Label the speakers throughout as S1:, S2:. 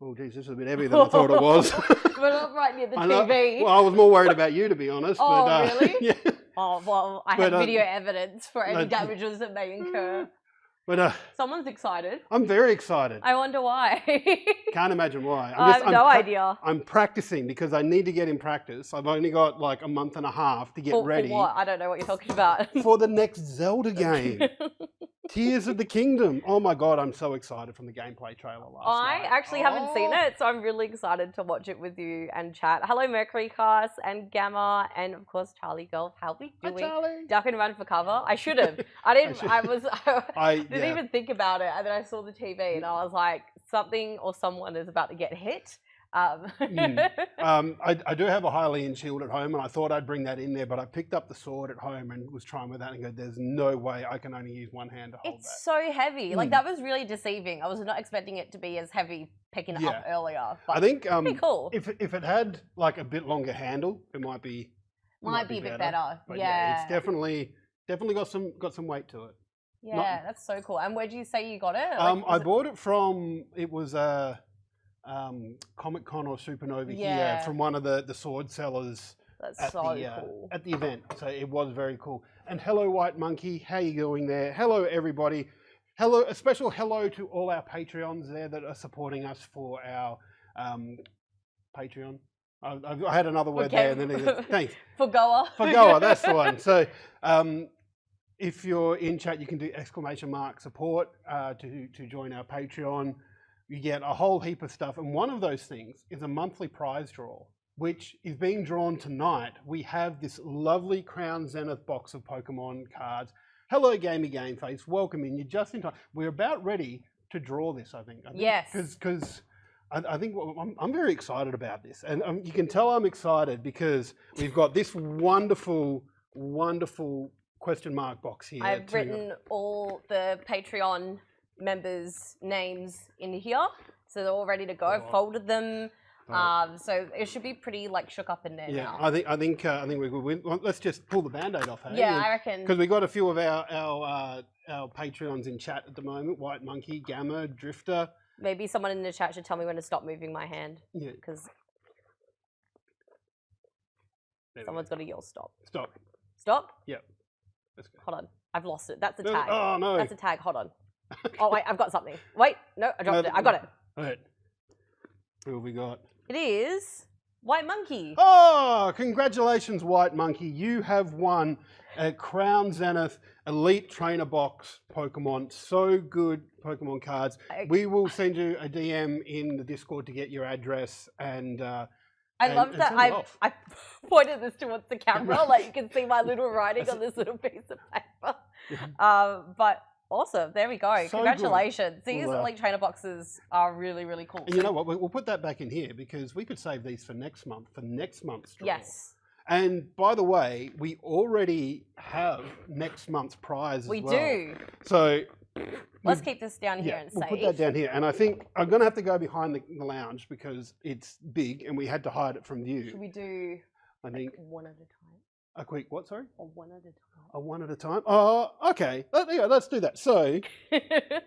S1: Oh, geez, this is a bit heavier than I thought it was.
S2: We're not right near the TV.
S1: Well, I was more worried about you, to be honest.
S2: Oh,
S1: but,
S2: really?
S1: Yeah.
S2: Oh, well, I have video evidence for any damages that may incur.
S1: But
S2: someone's excited.
S1: I'm very excited.
S2: I wonder why.
S1: Can't imagine why.
S2: I have no idea.
S1: I'm practicing because I need to get in practice. I've only got like a month and a half to get ready.
S2: For what? I don't know what you're talking about.
S1: For the next Zelda game. Tears of the Kingdom. Oh my God, I'm so excited from the gameplay trailer last night.
S2: I actually haven't seen it, so I'm really excited to watch it with you and chat. Hello, Mercury Cast and Gamma, and of course, Charlie Girl. How we doing?
S1: Hi, Charlie.
S2: Duck and run for cover. I should have. I didn't. I didn't even think about it, and then I saw the TV, and I was like, something or someone is about to get hit.
S1: I do have a Hylian shield at home, and I thought I'd bring that in there, but I picked up the sword at home and was trying with that and go, there's no way I can only use one hand to hold that.
S2: It's so heavy. Like, that was really deceiving. I was not expecting it to be as heavy picking it up earlier. But
S1: I think
S2: pretty cool.
S1: If it had like a bit longer handle, it might be
S2: a bit better.
S1: But yeah, it's definitely got some weight to it.
S2: Yeah, that's so cool. And where'd you say you got it?
S1: Like, I bought it from, it was Comic Con or Supernova here, from one of the sword sellers.
S2: That's
S1: cool. At the event. So it was very cool. And hello, White Monkey. How you going there? Hello, everybody. Hello, a special hello to all our Patreons there that are supporting us for our Patreon. I had another word there. And then thanks.
S2: Forgoer,
S1: that's the one. So if you're in chat, you can do !support to join our Patreon. You get a whole heap of stuff. And one of those things is a monthly prize draw, which is being drawn tonight. We have this lovely Crown Zenith box of Pokemon cards. Hello, Gamey Gameface. Welcome in. You're just in time. We're about ready to draw this, I think.
S2: Yes.
S1: Because I think I'm very excited about this. And you can tell I'm excited because we've got this wonderful, wonderful question mark box here.
S2: I've written all the Patreon members' names in here, so they're all ready to go. I've folded them, so it should be pretty like shook up in there now.
S1: I think we're good. Let's just pull the band-aid off. Hey?
S2: Yeah, I reckon.
S1: Because we got a few of our Patreons in chat at the moment. White Monkey, Gamma, Drifter.
S2: Maybe someone in the chat should tell me when to stop moving my hand. Yeah. Because someone's got to yell stop.
S1: Stop.
S2: Stop?
S1: Yep. Let's go.
S2: Hold on. I've lost it. That's a tag.
S1: Oh, no.
S2: That's a tag. Hold on. Oh, wait. I've got something. Wait. No, I dropped it. I got it.
S1: All right. Who have we got?
S2: It is White Monkey.
S1: Oh, congratulations, White Monkey. You have won a Crown Zenith Elite Trainer Box Pokemon. So good Pokemon cards. We will send you a DM in the Discord to get your address and...
S2: I love that I pointed this towards the camera, like you can see my little writing on this little piece of paper. But awesome, there we go. So congratulations. These Elite Trainer boxes are really, really cool.
S1: And you know what? We'll put that back in here because we could save these for next month, month's draw.
S2: Yes.
S1: And by the way, we already have next month's prize as well.
S2: We do.
S1: So...
S2: Let's keep this down here and
S1: we'll put that down here. And I think I'm going to have to go behind the lounge because it's big and we had to hide it from view.
S2: Should we do one at a time?
S1: A quick what, sorry?
S2: A one at a time.
S1: A one at a time? Oh, okay. Let's do that. So, if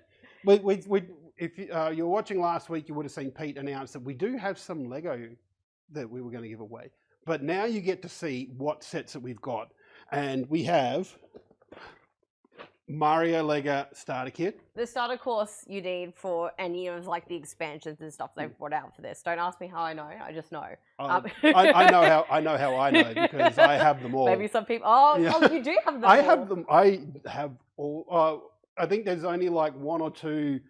S1: you're watching last week, you would have seen Pete announce that we do have some Lego that we were going to give away. But now you get to see what sets that we've got. And we have... Mario Lego starter kit.
S2: The starter course you need for any of like the expansions and stuff they've brought out for this. Don't ask me how I know. I just know.
S1: I know how I know because I have them all.
S2: Maybe some people. Oh, you do have them.
S1: I have them. I have all. I think there's only like one or two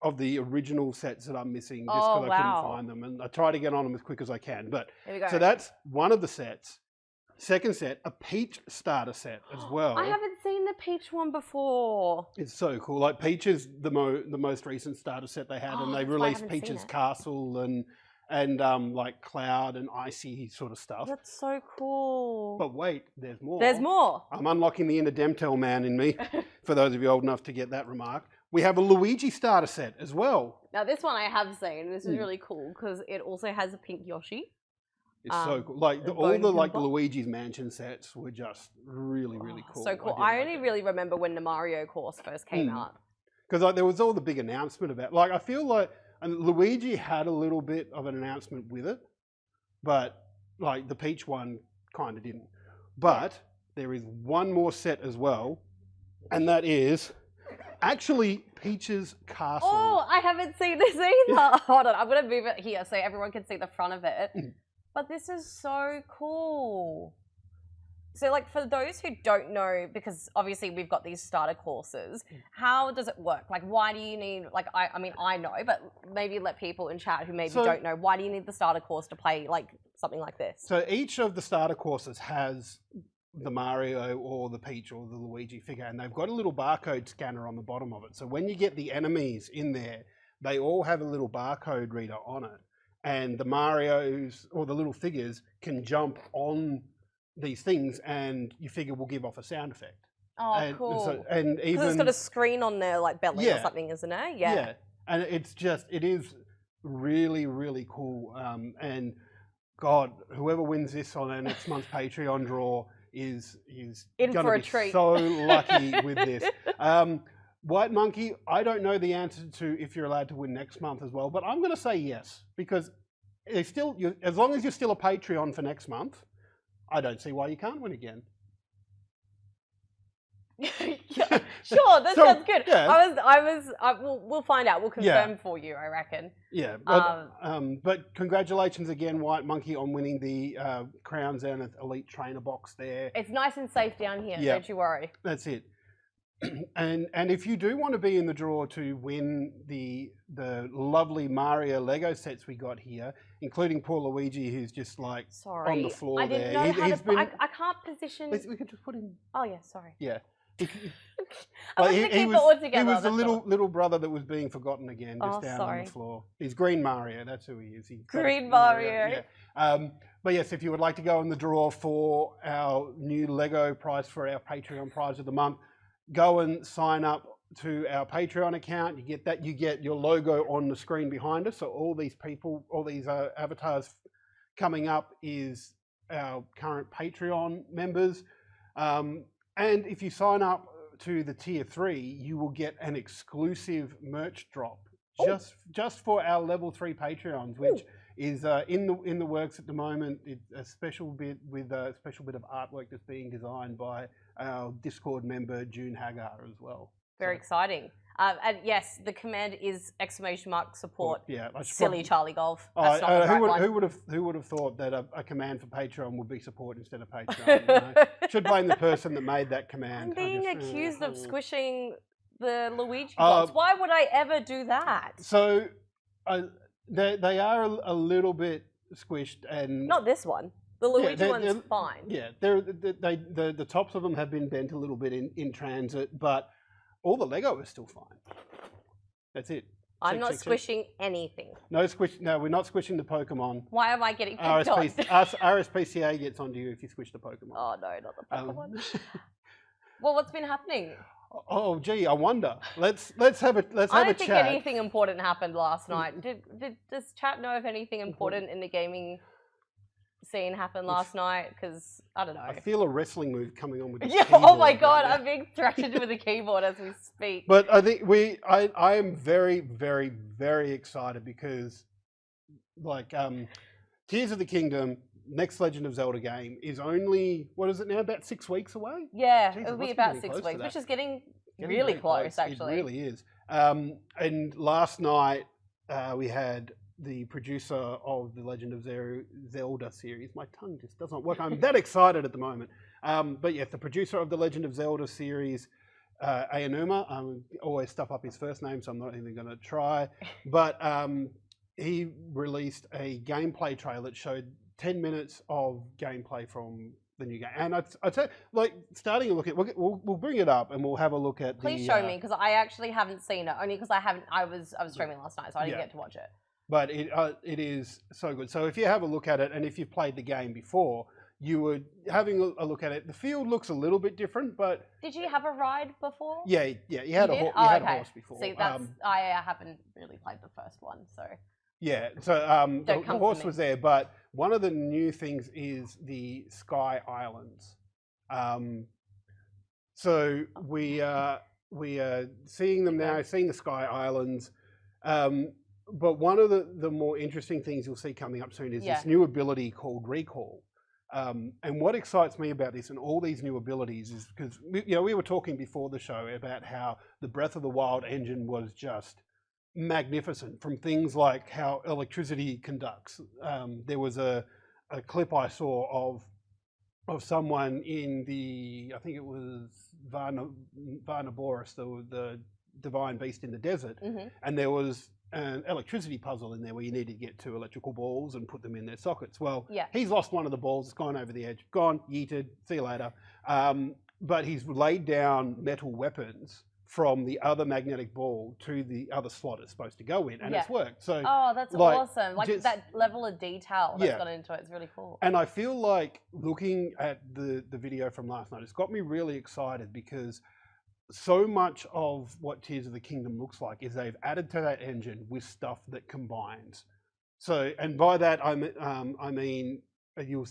S1: of the original sets that I'm missing just because I couldn't find them, and I try to get on them as quick as I can. But so that's one of the sets. Second set, a Peach starter set as well.
S2: I haven't seen the Peach one before.
S1: It's so cool. Like Peach is the most recent starter set they had, and they released Peach's Castle and like Cloud and Icy sort of stuff.
S2: That's so cool.
S1: But wait, there's more.
S2: There's more.
S1: I'm unlocking the inner Demtel man in me. For those of you old enough to get that remark, we have a Luigi starter set as well.
S2: Now this one I have seen. This is really cool because it also has a pink Yoshi.
S1: It's so cool. Like all the Luigi's Mansion sets were just really, really cool.
S2: So cool. I only really remember when the Mario course first came out.
S1: Because there was all the big announcement about. Like I feel like And Luigi had a little bit of an announcement with it, but like the Peach one kind of didn't. But there is one more set as well, and that is actually Peach's castle.
S2: Oh, I haven't seen this either. Yeah. Hold on, I'm going to move it here so everyone can see the front of it. But this is so cool. So, like, for those who don't know, because obviously we've got these starter courses, how does it work? Like, why do you need, like, I mean, I know, but maybe let people in chat who maybe don't know, why do you need the starter course to play, like, something like this?
S1: So each of the starter courses has the Mario or the Peach or the Luigi figure, and they've got a little barcode scanner on the bottom of it. So when you get the enemies in there, they all have a little barcode reader on it. And the Marios or the little figures can jump on these things, and your figure will give off a sound effect.
S2: Oh, cool.
S1: So, and even
S2: it's got a screen on their like belly or something, isn't it?
S1: Yeah. And it is really, really cool. And God, whoever wins this on our next month's Patreon draw is
S2: in
S1: going
S2: for
S1: to
S2: a
S1: be
S2: treat.
S1: So lucky with this. White Monkey, I don't know the answer to if you're allowed to win next month as well, but I'm going to say yes, because as long as you're still a Patreon for next month, I don't see why you can't win again.
S2: Sure, that sounds good.
S1: Yeah.
S2: We'll find out. We'll confirm for you, I reckon.
S1: Yeah, but congratulations again, White Monkey, on winning the Crown Zenith Elite Trainer box there.
S2: It's nice and safe down here, don't you worry.
S1: That's it. And if you do want to be in the draw to win the lovely Mario Lego sets we got here, including poor Luigi, who's just like on the floor there.
S2: I didn't know how to. I can't position.
S1: We could just put him.
S2: Oh yeah, sorry.
S1: Yeah.
S2: He was
S1: the little brother that was being forgotten again, just down on the floor. He's Green Mario. That's who he is.
S2: Green Mario.
S1: Yeah. But yes, if you would like to go in the draw for our new Lego prize for our Patreon prize of the month, go and sign up to our Patreon account. You get that. You get your logo on the screen behind us. So all these people, all these avatars coming up is our current Patreon members. And if you sign up to the tier 3, you will get an exclusive merch drop just for our level 3 Patreons, which is in the works at the moment. It's a special bit with a special bit of artwork that's being designed by our Discord member June Hagar as well.
S2: Very exciting. And yes, the command is !support.
S1: Yeah,
S2: silly Charlie Golf. That's not the right one.
S1: Who would have thought that a command for Patreon would be support instead of Patreon? You know? Should blame the person that made that command.
S2: I'm being accused of squishing the Luigi box. Why would I ever do that?
S1: So they are a little bit squished, and
S2: not this one. The Luigi one's fine.
S1: Yeah, the tops of them have been bent a little bit in transit, but all the Lego is still fine. That's it.
S2: I'm not squishing anything.
S1: No, we're not squishing the Pokemon.
S2: Why am I getting picked on?
S1: RSPCA gets onto you if you squish the Pokemon.
S2: Oh no, not the Pokemon. Well, what's been happening?
S1: Oh gee, I wonder. Let's have a chat.
S2: I don't think anything important happened last night. Does chat know if anything important in the gaming scene happened last night? Because I don't know.
S1: I feel a wrestling move coming on with this
S2: keyboard. Oh my god, I'm being threatened with a keyboard as we speak.
S1: But I think I am very, very, very excited because like Tears of the Kingdom, next Legend of Zelda game is only, what is it now, about 6 weeks away?
S2: Yeah, it'll be about 6 weeks, which is getting really close actually.
S1: It really is. And last night we had the producer of the Legend of Zelda series. My tongue just doesn't work. I'm that excited at the moment. But yes, the producer of the Legend of Zelda series, Aonuma. I always stuff up his first name, so I'm not even going to try. But he released a gameplay trailer that showed 10 minutes of gameplay from the new game. And I'd say, like, starting a look at, we'll bring it up and we'll have a look at
S2: Please show me, because I actually haven't seen it, only because I was streaming last night, so I didn't get to watch it.
S1: But it is so good. So if you have a look at it, and if you've played the game before, you were having a look at it. The field looks a little bit different, but... Did
S2: you have a ride before?
S1: Yeah, you had a horse before.
S2: See, I haven't really played the first one, so...
S1: Yeah, so the horse was there, but one of the new things is the Sky Islands. So we are seeing them now, seeing the Sky Islands. one of the more interesting things you'll see coming up soon is this new ability called Recall. And what excites me about this and all these new abilities is because we were talking before the show about how the Breath of the Wild engine was just magnificent, from things like how electricity conducts. There was a clip I saw of someone in I think it was Varnaboris, the divine beast in the desert, and there was an electricity puzzle in there where you need to get 2 electrical balls and put them in their sockets. Well, he's lost one of the balls, it's gone over the edge, gone, yeeted, see you later. But he's laid down metal weapons from the other magnetic ball to the other slot it's supposed to go in, and it's worked. So,
S2: that's awesome. Like that level of detail that's gone into it is really cool.
S1: And I feel like looking at the video from last night, it's got me really excited because so much of what Tears of the Kingdom looks like is they've added to that engine with stuff that combines. So, and by that I mean you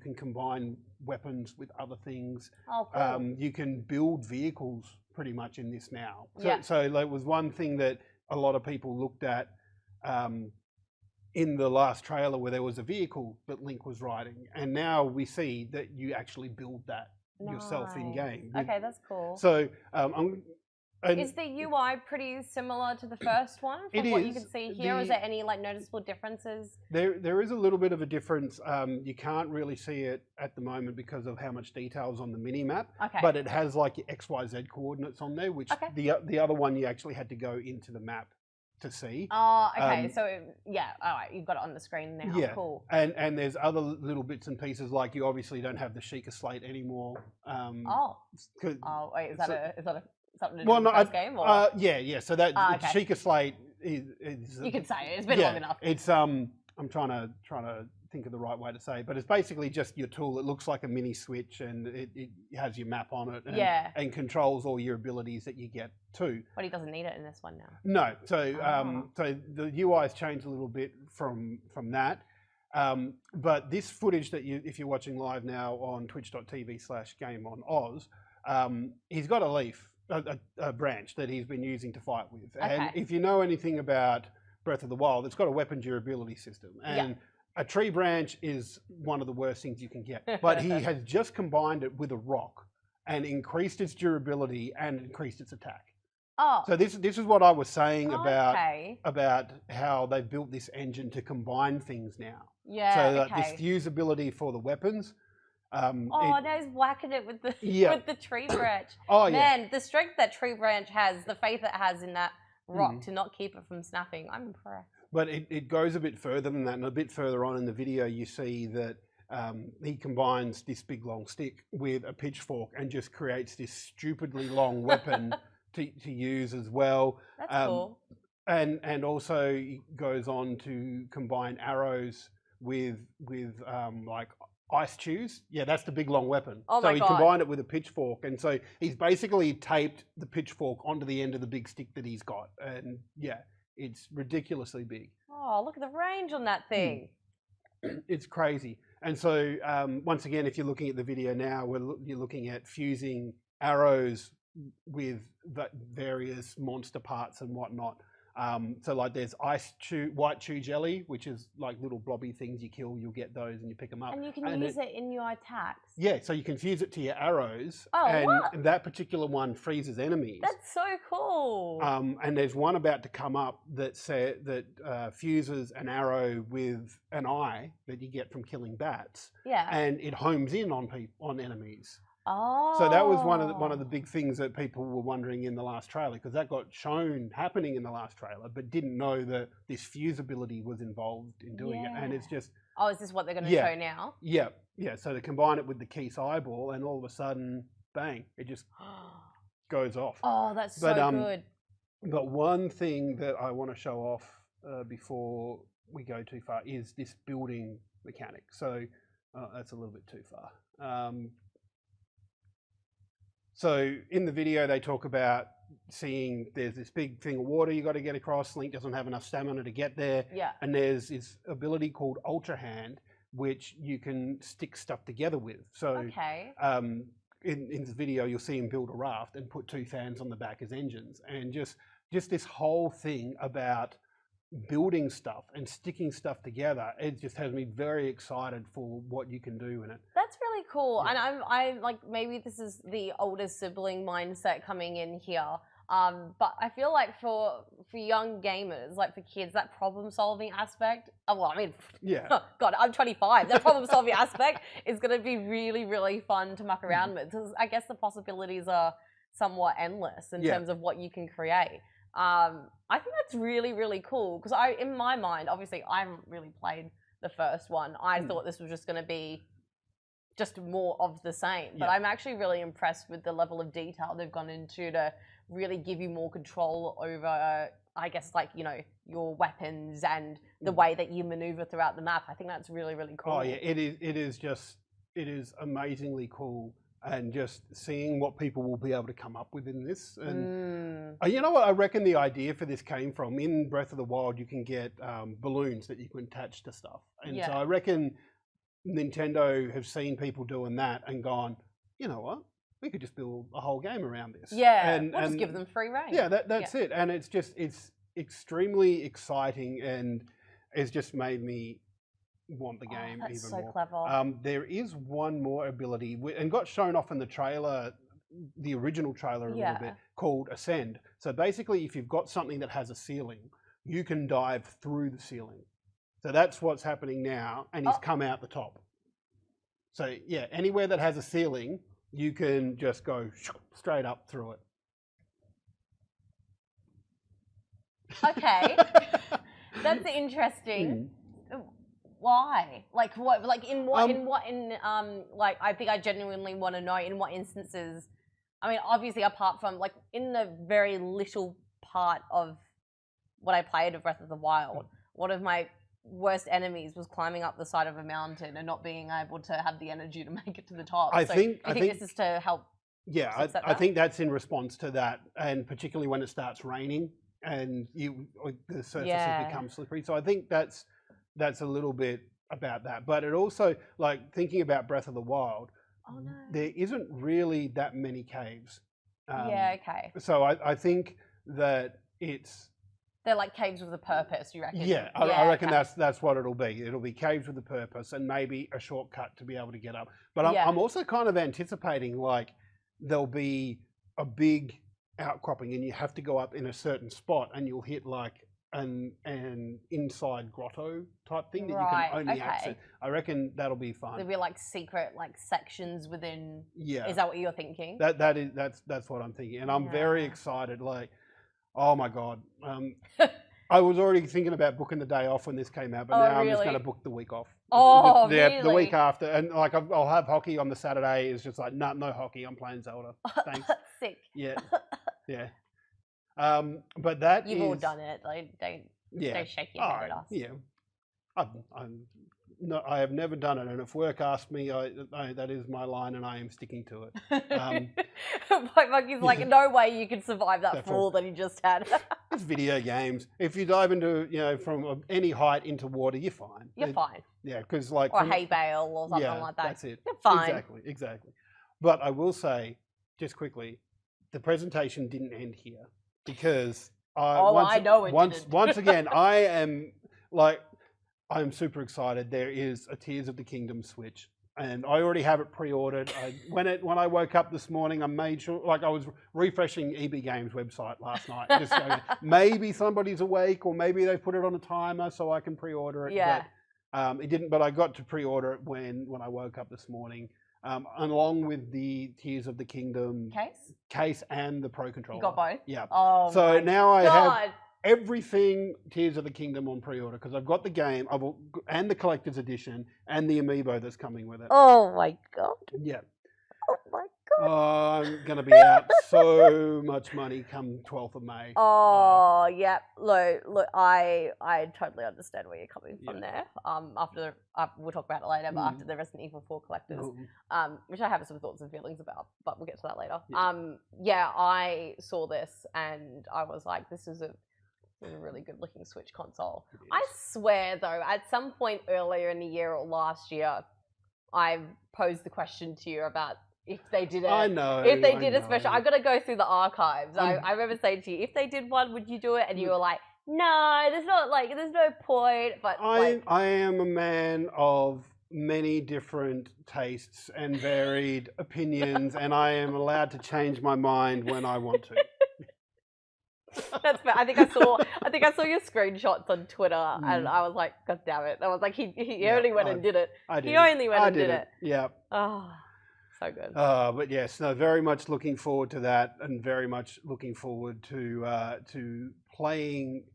S1: can combine weapons with other things.
S2: Oh, cool.
S1: You can build vehicles pretty much in this now. So that was one thing that a lot of people looked at in the last trailer, where there was a vehicle that Link was riding, and now we see that you actually build that yourself in game.
S2: Okay, that's cool.
S1: So
S2: is the UI pretty similar to the first one from what you can see here? Is there any like noticeable differences?
S1: There is a little bit of a difference. You can't really see it at the moment because of how much detail is on the mini map. But it has like your XYZ coordinates on there, which the other one you actually had to go into the map to see.
S2: Oh, okay. So all right, you've got it on the screen now.
S1: Yeah,
S2: cool.
S1: And there's other little bits and pieces, like you obviously don't have the Sheikah slate anymore.
S2: Wait, is that something to do with the first game? Or?
S1: Yeah. So that Sheikah slate is
S2: you can say it. It's been long enough.
S1: It's I'm trying to think of the right way to say it, but it's basically just your tool. It looks like a mini switch, and it has your map on it, and controls all your abilities that you get too.
S2: But he doesn't need it in this one now.
S1: No, so so the UI has changed a little bit from that. But this footage that if you're watching live now on twitch.tv/GameOnOz, he's got a leaf, a branch that he's been using to fight with. And if you know anything about Breath of the Wild, it's got a weapon durability system. And a tree branch is one of the worst things you can get. But he has just combined it with a rock and increased its durability and increased its attack. So this is what I was saying about how they've built this engine to combine things now. So that this fusibility for the weapons.
S2: Now he's whacking it with the tree branch. Man, the strength that tree branch has, the faith it has in that rock to not keep it from snapping, I'm impressed.
S1: But it goes a bit further than that, and a bit further on in the video you see that he combines this big long stick with a pitchfork and just creates this stupidly long weapon to use as well.
S2: That's cool.
S1: And also he goes on to combine arrows with like ice chews. Yeah, that's the big long weapon.
S2: Oh my God.
S1: So he combined it with a pitchfork, and so he's basically taped the pitchfork onto the end of the big stick that he's got, and it's ridiculously big.
S2: Oh, look at the range on that thing.
S1: It's crazy. And so once again, if you're looking at the video now, you're looking at fusing arrows with various monster parts and whatnot. So like there's white chew jelly, which is like little blobby things you kill. You'll get those and you pick them up.
S2: And you can use it in your attacks.
S1: Yeah, so you can fuse it to your arrows. And that particular one freezes enemies.
S2: That's so cool.
S1: And there's one about to come up that fuses an arrow with an eye that you get from killing bats.
S2: Yeah.
S1: And it homes in on enemies.
S2: Oh.
S1: So that was one of the big things that people were wondering in the last trailer, because that got shown happening in the last trailer, but didn't know that this fusibility was involved in doing it. And it's just...
S2: Oh, is this what they're going to show now?
S1: Yeah. So to combine it with the Keith's eyeball, and all of a sudden, bang, it just goes off.
S2: Oh, that's so good.
S1: But one thing that I want to show off before we go too far is this building mechanic. So that's a little bit too far. So in the video, they talk about seeing there's this big thing of water you got to get across. Link doesn't have enough stamina to get there.
S2: Yeah.
S1: And there's this ability called Ultra Hand, which you can stick stuff together with. So in the video, you'll see him build a raft and put 2 fans on the back as engines. And just this whole thing about building stuff and sticking stuff together, it just has me very excited for what you can do in it.
S2: That's really cool. Yeah. And I'm like, maybe this is the older sibling mindset coming in here. But I feel like for young gamers, like for kids, that problem solving aspect, well, I mean, God, I'm 25. That problem solving aspect is going to be really, really fun to muck around with, because I guess the possibilities are somewhat endless in terms of what you can create. I think that's really, really cool, because in my mind, obviously, I haven't really played the first one. I thought this was just going to be just more of the same. But I'm actually really impressed with the level of detail they've gone into to really give you more control over, I guess, like, you know, your weapons and the way that you maneuver throughout the map. I think that's really, really cool.
S1: Oh yeah, it is amazingly cool. And just seeing what people will be able to come up with in this. And you know what, I reckon the idea for this came from, in Breath of the Wild, you can get balloons that you can attach to stuff. And so I reckon Nintendo have seen people doing that and gone, you know what, we could just build a whole game around this.
S2: Yeah, and just give them free reign.
S1: Yeah, that's it. And it's extremely exciting, and it's just made me want the game
S2: that's
S1: even
S2: so
S1: more.
S2: Clever.
S1: There is one more ability, and got shown off in the trailer, the original trailer a little bit, called Ascend. So basically, if you've got something that has a ceiling, you can dive through the ceiling. So that's what's happening now, and he's come out the top. So yeah, anywhere that has a ceiling, you can just go straight up through it.
S2: Okay, that's interesting. Why? Like what? Like in what? Like, I think I genuinely want to know in what instances. I mean, obviously, apart from like in the very little part of what I played of Breath of the Wild, one of my worst enemies was climbing up the side of a mountain and not being able to have the energy to make it to the top.
S1: I think
S2: this is to help.
S1: Yeah, I think that's in response to that, and particularly when it starts raining and the surfaces become slippery. So I think that's a little bit about that. But it also, like, thinking about Breath of the Wild, there isn't really that many caves. So I think that
S2: they're like caves with a purpose, you reckon?
S1: Yeah, I reckon that's what it'll be. It'll be caves with a purpose and maybe a shortcut to be able to get up. But I'm also kind of anticipating, like, there'll be a big outcropping and you have to go up in a certain spot and you'll hit like an inside grotto type thing that you can only access. I reckon that'll be fun.
S2: There'll be like secret like sections within.
S1: Yeah.
S2: Is that what you're thinking?
S1: That's what I'm thinking, and I'm very excited. Like, oh my god, I was already thinking about booking the day off when this came out, but now I'm just going to book the week off.
S2: Oh, really?
S1: The week after, and like I'll have hockey on the Saturday. It's just like no hockey. I'm playing Zelda. Thanks.
S2: Sick.
S1: Yeah. But that
S2: you've all done it. Like, don't shake your head at us.
S1: Yeah. I have never done it, and if work asks me, that is my line, and I am sticking to it.
S2: White Monkey's like, no way you can survive that fall that he just had.
S1: It's video games. If you dive into, from any height into water, you're fine.
S2: You're fine.
S1: Yeah, because like...
S2: Or a hay bale or something like that.
S1: That's it.
S2: You're fine.
S1: Exactly. But I will say, just quickly, the presentation didn't end here, because...
S2: I know it didn't.
S1: Once again, I'm super excited. There is a Tears of the Kingdom Switch, and I already have it pre-ordered. When I woke up this morning, I made sure, like, I was refreshing EB Games website last night, just so maybe somebody's awake, or maybe they put it on a timer so I can pre-order it.
S2: Yeah.
S1: But it didn't. But I got to pre-order it when I woke up this morning, along with the Tears of the Kingdom case and the Pro Controller.
S2: You got both?
S1: Yeah.
S2: Oh,
S1: so now I have everything Tears of the Kingdom on pre-order, because I've got the game, and the collector's edition, and the amiibo that's coming with it.
S2: Oh my god!
S1: Yeah.
S2: Oh my god!
S1: I'm gonna be out so much money come 12th of May.
S2: Oh yeah, look, I totally understand where you're coming from there. After we'll talk about it later, but after the Resident Evil 4 collectors, which I have some thoughts and feelings about, but we'll get to that later. Yeah. I saw this and I was like, this is a really good looking Switch console. I swear though, at some point earlier in the year or last year, I posed the question to you about if they did it.
S1: I know.
S2: If they did a special, I've got to go through the archives. I remember saying to you, if they did one, would you do it? And you were like, No, there's no point. But
S1: I am a man of many different tastes and varied opinions, and I am allowed to change my mind when I want to.
S2: That's fair. I think I saw your screenshots on Twitter, and I was like, God damn it! I was like, he only went and did it. He only went and did it.
S1: Yeah.
S2: Oh, so good.
S1: But yes, no, very much looking forward to that, and very much looking forward to playing.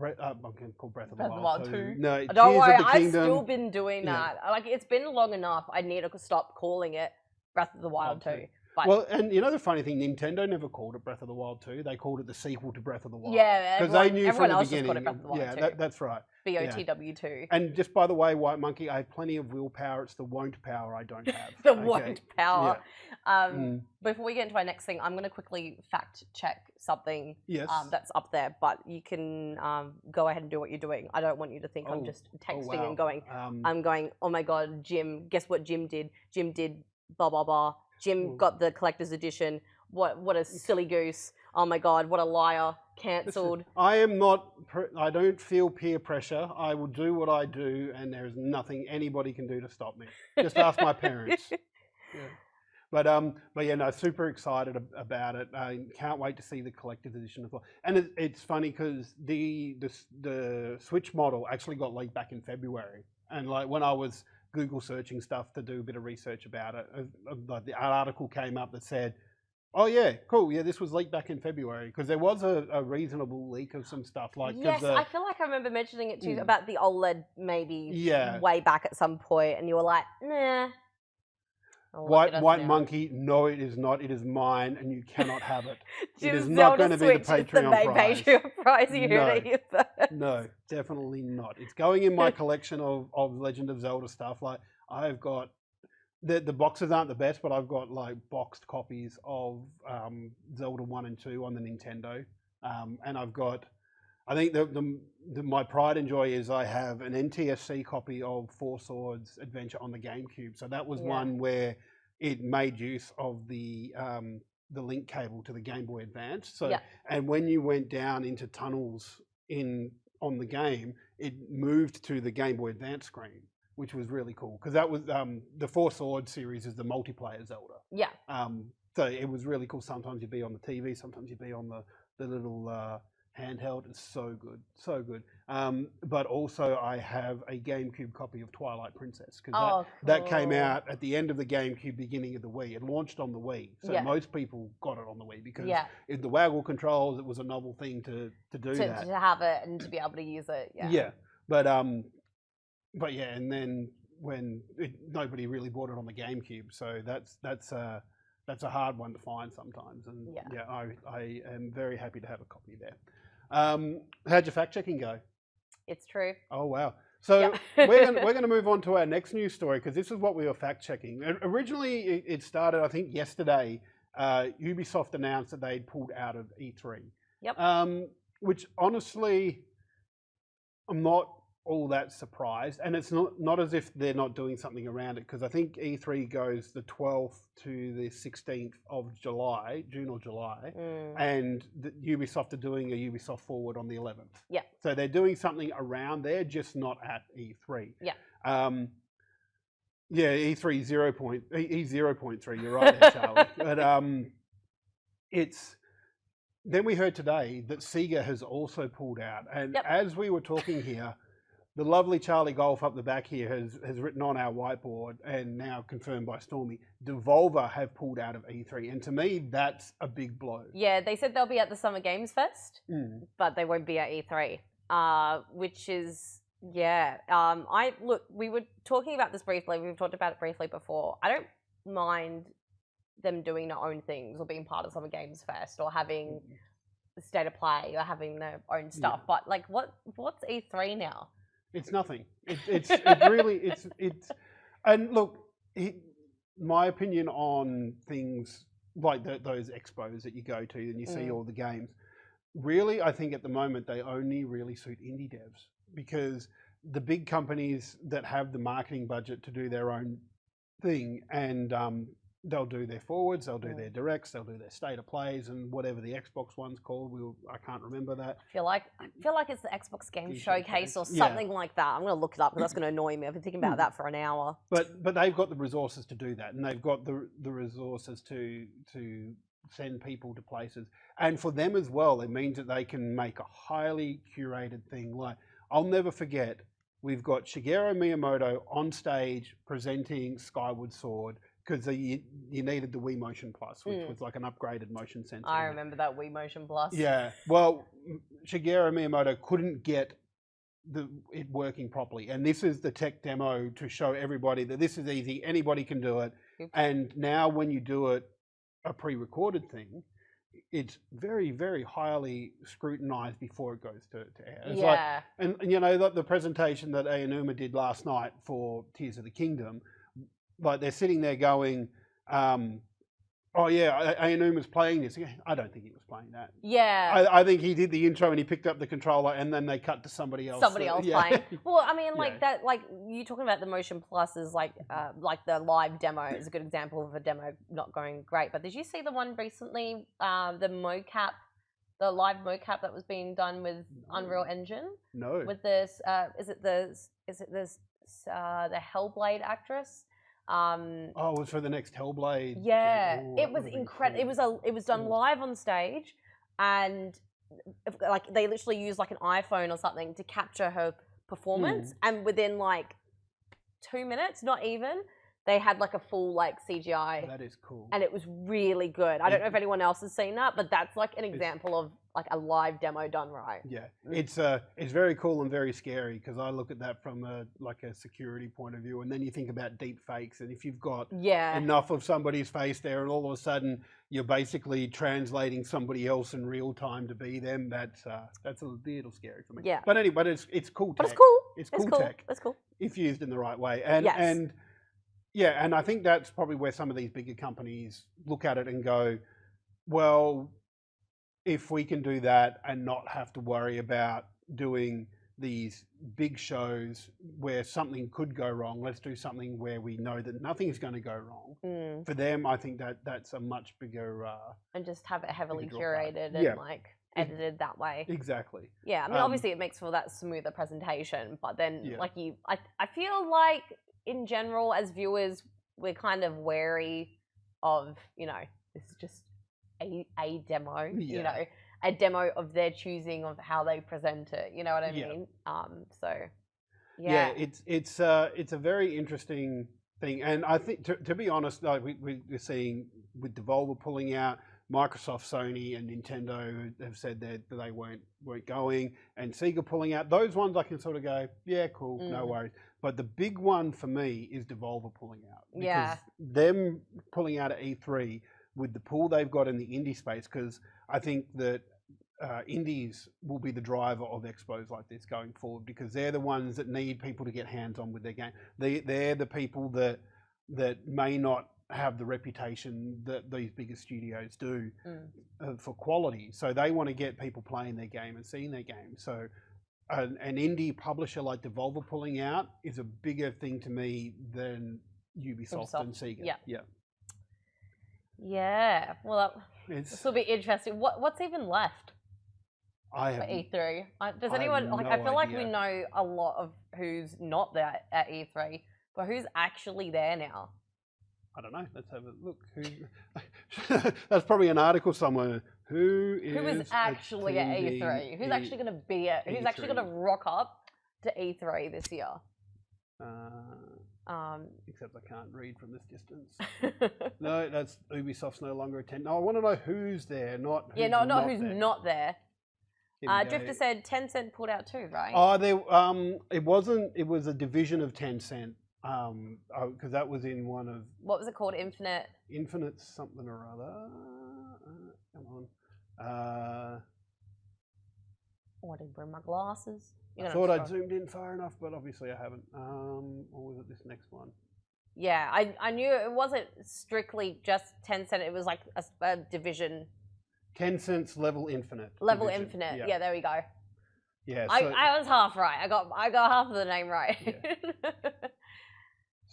S1: I'm going to call Breath of the Wild 2. No,
S2: don't worry. I've still been doing that. Like, it's been long enough. I need to stop calling it Breath of the Wild 2. But
S1: well, and you know the funny thing, Nintendo never called it Breath of the Wild 2. They called it the sequel to Breath of the Wild.
S2: Yeah,
S1: because they knew from the
S2: else
S1: beginning.
S2: Just called it Breath of the Wild 2.
S1: That's right.
S2: BOTW2.
S1: And just by the way, White Monkey, I have plenty of willpower. It's the won't power I don't have.
S2: The won't power.
S1: Yeah.
S2: Before we get into our next thing, I'm going to quickly fact check something that's up there, but you can go ahead and do what you're doing. I don't want you to think I'm just texting and going, I'm going, oh my God, Jim, guess what Jim did? Jim did blah, blah, blah. Jim got the collector's edition. What a silly goose. Oh my God, what a liar. Cancelled.
S1: I don't feel peer pressure. I will do what I do, and there's nothing anybody can do to stop me. Just ask my parents. But yeah, no, super excited about it. I can't wait to see the collector's edition as well. And it's funny because the Switch model actually got leaked back in February, and like when I was Google searching stuff to do a bit of research about it, the article came up that said, oh yeah, cool, yeah, this was leaked back in February, because there was a reasonable leak of some stuff. Like,
S2: yes, I feel like I remember mentioning it too, about the OLED maybe way back at some point, and you were like, nah.
S1: White Monkey, no, it is not. It is mine, and you cannot have it. It is
S2: not
S1: going to be the Patreon prize.
S2: Patreon prize. You heard it first.
S1: No, definitely not. It's going in my collection of Legend of Zelda stuff. Like, I've got the boxes aren't the best, but I've got like boxed copies of Zelda 1 and 2 on the Nintendo, and I've got. I think my pride and joy is I have an NTSC copy of Four Swords Adventure on the GameCube. So that was one where it made use of the link cable to the Game Boy Advance. So and when you went down into tunnels on the game, it moved to the Game Boy Advance screen, which was really cool because that was the Four Swords series is the multiplayer Zelda.
S2: Yeah.
S1: So it was really cool. Sometimes you'd be on the TV, sometimes you'd be on the little handheld. It's so good, so good. But also I have a GameCube copy of Twilight Princess because that came out at the end of the GameCube, beginning of the Wii. It launched on the Wii, so most people got it on the Wii because in the waggle controls, it was a novel thing to do that.
S2: To have it and to be able to use it.
S1: Yeah, but yeah, and then when nobody really bought it on the GameCube, so that's a hard one to find sometimes. And I am very happy to have a copy there. How'd your fact checking go?
S2: It's true.
S1: Oh wow! So we're going to move on to our next news story because this is what we were fact checking. Originally, it started I think yesterday. Ubisoft announced that they'd pulled out of E3.
S2: Yep.
S1: Which honestly, I'm not all that surprised, and it's not as if they're not doing something around it because I think E3 goes the 12th to the 16th of July, June or July, and Ubisoft are doing a Ubisoft Forward on the 11th.
S2: Yeah.
S1: So they're doing something around there, just not at E3.
S2: Yeah.
S1: Yeah, E3 0.3. You're right there, Charlie. But it's. Then we heard today that Sega has also pulled out, and as we were talking here. The lovely Charlie Golf up the back here has written on our whiteboard and now confirmed by Stormie, Devolver have pulled out of E3. And to me, that's a big blow. Yeah,
S2: they said they'll be at the Summer Games Fest, but they won't be at E3, which is, look, we were talking about this briefly. We've talked about it briefly before. I don't mind them doing their own things or being part of Summer Games Fest or having State of Play or having their own stuff. But like, what's E3 now?
S1: It's nothing. It's really and look, my opinion on things like those expos that you go to and you see all the games. Really, I think at the moment they only really suit indie devs because the big companies that have the marketing budget to do their own thing and they'll do their forwards, they'll do their directs, they'll do their state of plays, and whatever the Xbox one's called. I can't remember that.
S2: I feel like it's the Xbox Game Showcase or something like that. I'm going to look it up because that's going to annoy me. I've been thinking about that for an hour.
S1: But they've got the resources to do that, and they've got the resources to send people to places. And for them as well, it means that they can make a highly curated thing. Like, I'll never forget, we've got Shigeru Miyamoto on stage presenting Skyward Sword because you needed the Wii Motion Plus, which was like an upgraded motion sensor.
S2: I remember that Wii Motion Plus.
S1: Yeah. Well, Shigeru Miyamoto couldn't get it working properly. And this is the tech demo to show everybody that this is easy. Anybody can do it. And now when you do it, a pre-recorded thing, it's very, very highly scrutinized before it goes to air. It's like, and you know, the presentation that Aonuma did last night for Tears of the Kingdom, like they're sitting there going, oh yeah, Aonuma's playing this. I don't think he was playing that.
S2: Yeah.
S1: I think he did the intro and he picked up the controller and then they cut to somebody else.
S2: Playing. Well, I mean, like that, like you talking about the Motion Plus is like the live demo is a good example of a demo not going great. But did you see the one recently, the mocap, the live mocap that was being done with Unreal Engine?
S1: No.
S2: With this, is it the Hellblade actress?
S1: It was for the next Hellblade.
S2: Yeah, it was incredible. It was done live on stage, and like they literally used like an iPhone or something to capture her performance, and within like 2 minutes, not even, they had like a full like CGI.
S1: That is cool,
S2: and it was really good. I don't know if anyone else has seen that, but that's like an example of like a live demo done right.
S1: Yeah, it's very cool and very scary because I look at that from a security point of view, and then you think about deep fakes, and if you've got enough of somebody's face there, and all of a sudden you're basically translating somebody else in real time to be them, that's a little scary for me.
S2: Yeah.
S1: But anyway, it's cool tech.
S2: But it's cool.
S1: It's cool tech.
S2: That's cool.
S1: If used in the right way, and I think that's probably where some of these bigger companies look at it and go, well, if we can do that and not have to worry about doing these big shows where something could go wrong, let's do something where we know that nothing's going to go wrong. For them, I think that's a much bigger...
S2: and just have it heavily curated and like edited that way.
S1: Exactly.
S2: Yeah, I mean, obviously it makes for that smoother presentation, but then I feel like in general as viewers, we're kind of wary of, you know, this is just a demo, you know, a demo of their choosing of how they present it. You know what I mean?
S1: It's a very interesting thing, and I think to be honest, like we're seeing with Devolver pulling out, Microsoft, Sony, and Nintendo have said that they weren't going, and Sega pulling out. Those ones I can sort of go, yeah, cool, no worries. But the big one for me is Devolver pulling out. Because them pulling out at E3 with the pull they've got in the indie space, because I think that indies will be the driver of expos like this going forward, because they're the ones that need people to get hands-on with their game. They're the people that may not have the reputation that these bigger studios do for quality. So they want to get people playing their game and seeing their game. So an indie publisher like Devolver pulling out is a bigger thing to me than Ubisoft and Sega.
S2: Yeah. Well, this will be interesting. What's even left for E3? Does anyone I feel like we know a lot of who's not there at E3, but who's actually there now?
S1: I don't know. Let's have a look. That's probably an article somewhere. Who is
S2: actually at E3? Who's actually going to be at? Who's actually going to rock up to E3 this year?
S1: Except I can't read from this distance. No, that's Ubisoft's no longer attending. No, I want to know who's there, not who's
S2: not there. Drifter said Tencent pulled out too, right?
S1: Oh, it wasn't. It was a division of Tencent. Because that was in one of...
S2: What was it called? Infinite
S1: something or other. Come on.
S2: I didn't bring my glasses.
S1: I thought I'd zoomed in far enough, but obviously I haven't. Or was it this next one?
S2: Yeah, I knew it wasn't strictly just Tencent. It was like a division.
S1: Tencent's Level Infinite.
S2: Level division. Infinite. Yeah, there we go.
S1: Yeah,
S2: so, I was half right. I got half of the name right.
S1: Yeah.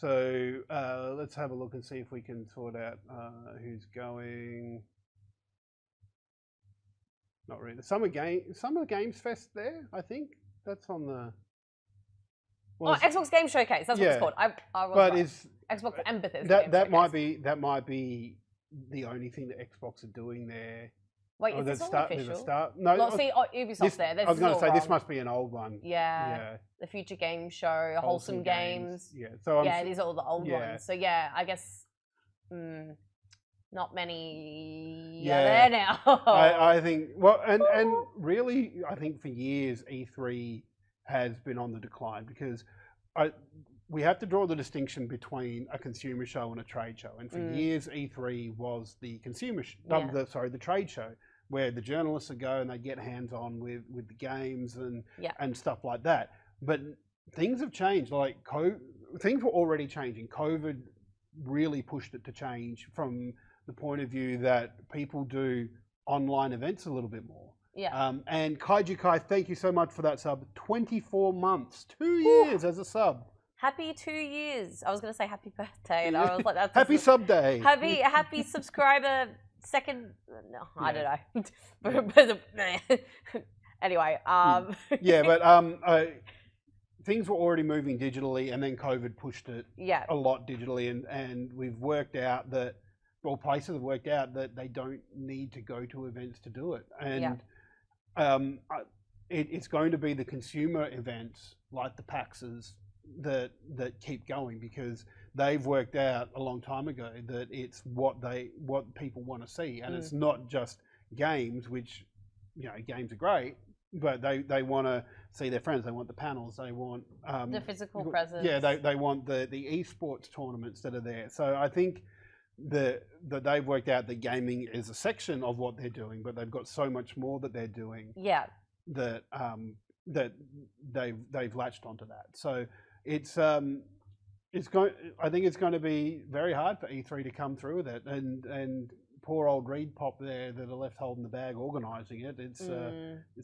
S1: So let's have a look and see if we can sort out who's going. Not really. The Summer Games Fest there, I think. That's on the...
S2: Well, Xbox Game Showcase, that's what it's called. I was
S1: but
S2: right.
S1: is
S2: Xbox and Bethesda
S1: that might be the only thing that Xbox are doing there.
S2: Wait, is this all official?
S1: No,
S2: well, see, Ubisoft's there.
S1: I was going to say this must be an old one.
S2: Yeah. The Future Game Show, Wholesome Games.
S1: Yeah. So
S2: these are all the old ones. So yeah, I guess not many are there now.
S1: I think and really I think for years E3 has been on the decline because we have to draw the distinction between a consumer show and a trade show. And for years, E3 was the the trade show where the journalists would go and they get hands-on with the games and stuff like that. But things have changed. Like things were already changing. COVID really pushed it to change from the point of view that people do online events a little bit more.
S2: Yeah.
S1: And Kaiju Kai, thank you so much for that sub. 24 months, 2 years as a sub.
S2: Happy 2 years. I was going to say happy birthday, and I was like, "That's
S1: happy sub day."
S2: Happy subscriber second. No, I don't know. Anyway,
S1: yeah, but things were already moving digitally, and then COVID pushed it a lot digitally, and we've worked out that places have worked out that they don't need to go to events to do it, and it's going to be the consumer events like the PAXs that keep going because they've worked out a long time ago that it's what people want to see, and it's not just games, which games are great, but they want to see their friends. They want the panels. They want
S2: the physical presence.
S1: Yeah, they want the esports tournaments that are there. So I think that they've worked out that gaming is a section of what they're doing, but they've got so much more that they're doing.
S2: Yeah.
S1: That they've latched onto that. So I think it's going to be very hard for E3 to come through with it, and poor old Reed Pop there that are left holding the bag organising it. It's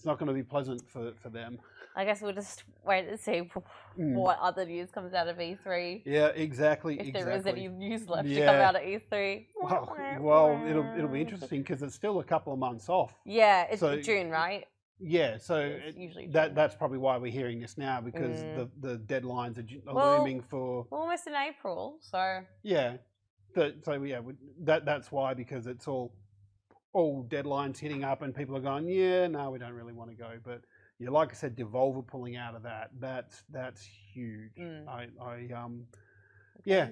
S1: not going to be pleasant for them.
S2: I guess we'll just wait and see what other news comes out of E3.
S1: Yeah, exactly.
S2: If there is any news left to come out of E3.
S1: Well, it'll be interesting because it's still a couple of months off.
S2: Yeah, it's June, right?
S1: Yeah, so that's probably why we're hearing this now because the deadlines are looming for.
S2: We're almost in April, so.
S1: Yeah, that's why, because it's all deadlines hitting up and people are going, no, we don't really want to go. But like I said, Devolver pulling out of that's huge. It's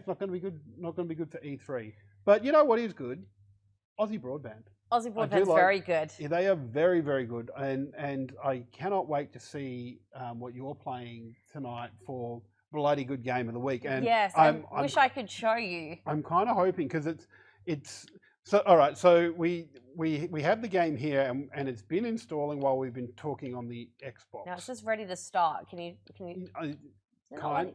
S1: not going to be good. Not going to be good for E3. But you know what is good? Aussie Broadband.
S2: Aussie Broadband's very good.
S1: Yeah, they are very, very good, and I cannot wait to see what you're playing tonight for bloody good game of the week. And
S2: yes, I wish I could show you.
S1: I'm kind of hoping because it's so. All right, so we have the game here, and it's been installing while we've been talking on the Xbox.
S2: Now it's just ready to start. Can you?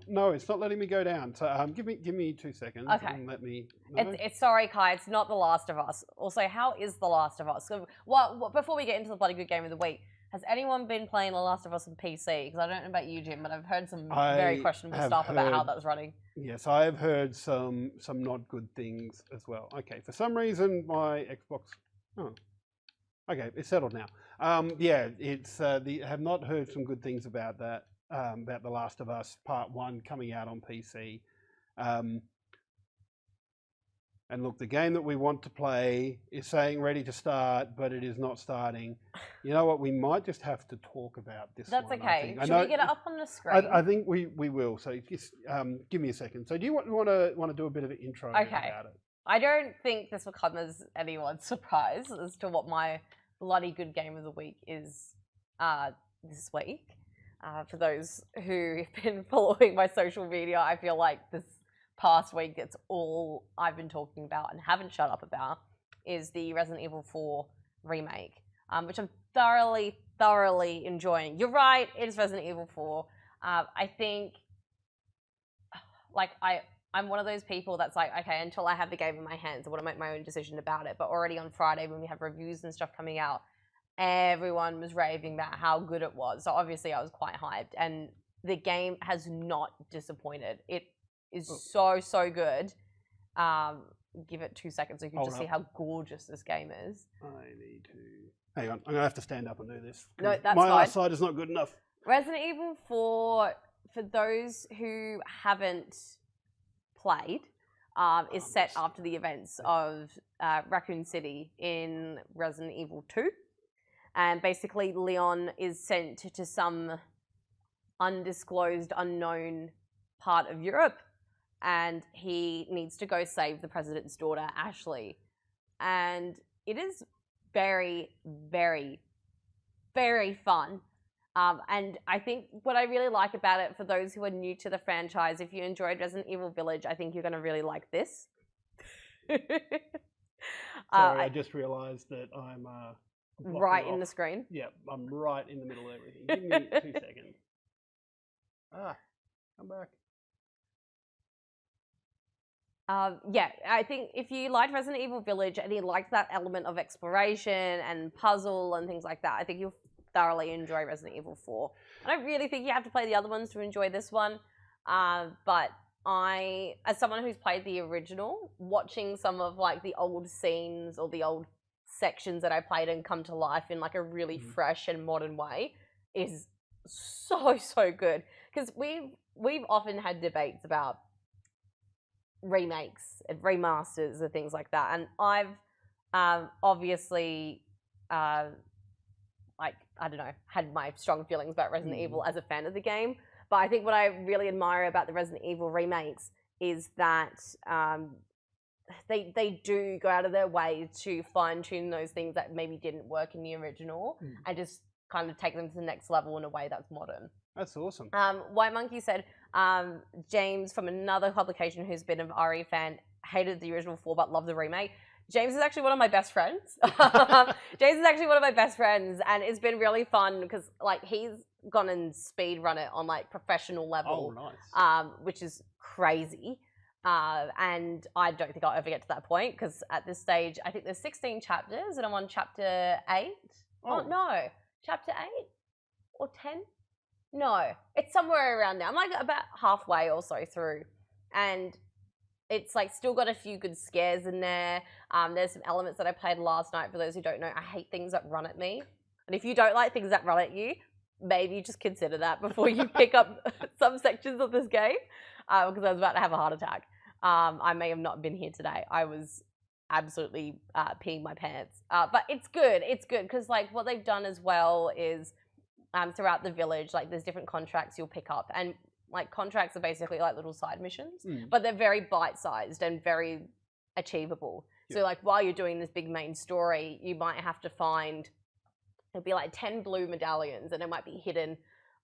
S1: No, it's not letting me go down. So give me 2 seconds.
S2: Okay.
S1: And let me. No?
S2: It's sorry, Kai. It's not The Last of Us. Also, how is The Last of Us? So, before we get into the bloody good game of the week, has anyone been playing The Last of Us on PC? Because I don't know about you, Jim, but I've heard some very questionable stuff about how that's running. Yes,
S1: I have heard some not good things as well. Okay, for some reason my Xbox. Oh, okay, it's settled now. It's have not heard some good things about that. About The Last of Us Part 1 coming out on PC. And look, the game that we want to play is saying ready to start, but it is not starting. You know what? We might just have to talk about this.
S2: That's
S1: one,
S2: okay. Should we get it up on the screen?
S1: I think we will. So just give me a second. So do you want to do a bit of an intro about it?
S2: I don't think this will come as anyone's surprise as to what my bloody good game of the week is this week. For those who have been following my social media, I feel like this past week, it's all I've been talking about and haven't shut up about is the Resident Evil 4 remake, which I'm thoroughly enjoying. You're right, it is Resident Evil 4. I think, I'm one of those people that's like, okay, until I have the game in my hands, I want to make my own decision about it. But already on Friday, when we have reviews and stuff coming out, everyone was raving about how good it was. So obviously I was quite hyped, and the game has not disappointed. It is so good. Give it 2 seconds so you can just see how gorgeous this game is.
S1: I need to... Hang on, I'm going to have to stand up and do this.
S2: No, that's
S1: my
S2: fine.
S1: eyesight is not good enough.
S2: Resident Evil 4, for those who haven't played, is set after the events of Raccoon City in Resident Evil 2. And basically Leon is sent to some undisclosed, unknown part of Europe, and he needs to go save the president's daughter, Ashley. And it is very, very, very fun. And I think what I really like about it, for those who are new to the franchise, if you enjoyed Resident Evil Village, I think you're going to really like this.
S1: Sorry, I just realised that I'm...
S2: right in the screen?
S1: Yeah, I'm right in the middle of everything. Give me 2 seconds. Come back.
S2: Yeah, I think if you liked Resident Evil Village and you liked that element of exploration and puzzle and things like that, I think you'll thoroughly enjoy Resident Evil 4. I don't really think you have to play the other ones to enjoy this one, but I, as someone who's played the original, watching some of like the old scenes or the old sections that I played and come to life in like a really fresh and modern way is so good. Because we've often had debates about remakes and remasters and things like that, and I've obviously like, I don't know, had my strong feelings about Resident Evil as a fan of the game. But I think what I really admire about the Resident Evil remakes is that they do go out of their way to fine-tune those things that maybe didn't work in the original and just kind of take them to the next level in a way that's modern.
S1: That's awesome.
S2: White Monkey said, James from another publication who's been an RE fan, hated the original 4 but loved the remake. James is actually one of my best friends. James is actually one of my best friends, and it's been really fun because like he's gone and speed run it on like professional level, which is crazy. And I don't think I'll ever get to that point because at this stage I think there's 16 chapters and I'm on chapter 8. Oh no, chapter 8 or 10? No, it's somewhere around there. I'm like about halfway or so through, and it's like still got a few good scares in there. There's some elements that I played last night. For those who don't know, I hate things that run at me. And if you don't like things that run at you, maybe just consider that before you pick up some sections of this game. Because I was about to have a heart attack. I may have not been here today. I was absolutely peeing my pants. But it's good. It's good because like what they've done as well is throughout the village, like there's different contracts you'll pick up, and like contracts are basically like little side missions, but they're very bite-sized and very achievable. So like while you're doing this big main story, you might have to find, it'll be like 10 blue medallions, and it might be hidden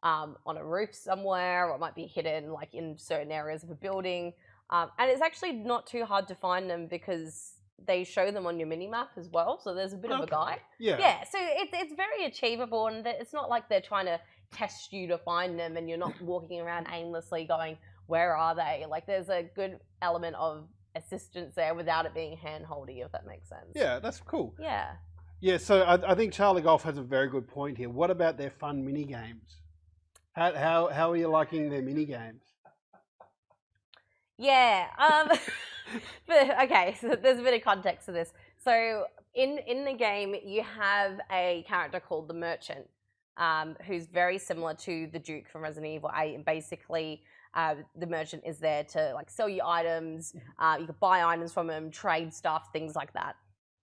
S2: on a roof somewhere, or it might be hidden like in certain areas of a building. And it's actually not too hard to find them because they show them on your mini-map as well. So there's a bit of a guide. Yeah, so it's very achievable, and it's not like they're trying to test you to find them and you're not walking around aimlessly going, where are they? Like there's a good element of assistance there without it being hand-holdy, if that makes sense.
S1: Yeah, that's cool.
S2: Yeah.
S1: Yeah, so I think Charlie Golf has a very good point here. What about their fun mini-games? How are you liking their mini-games?
S2: Yeah. But, okay, so there's a bit of context to this. So in the game, you have a character called the Merchant, who's very similar to the Duke from Resident Evil 8. And basically, the Merchant is there to like sell you items. You can buy items from him, trade stuff, things like that.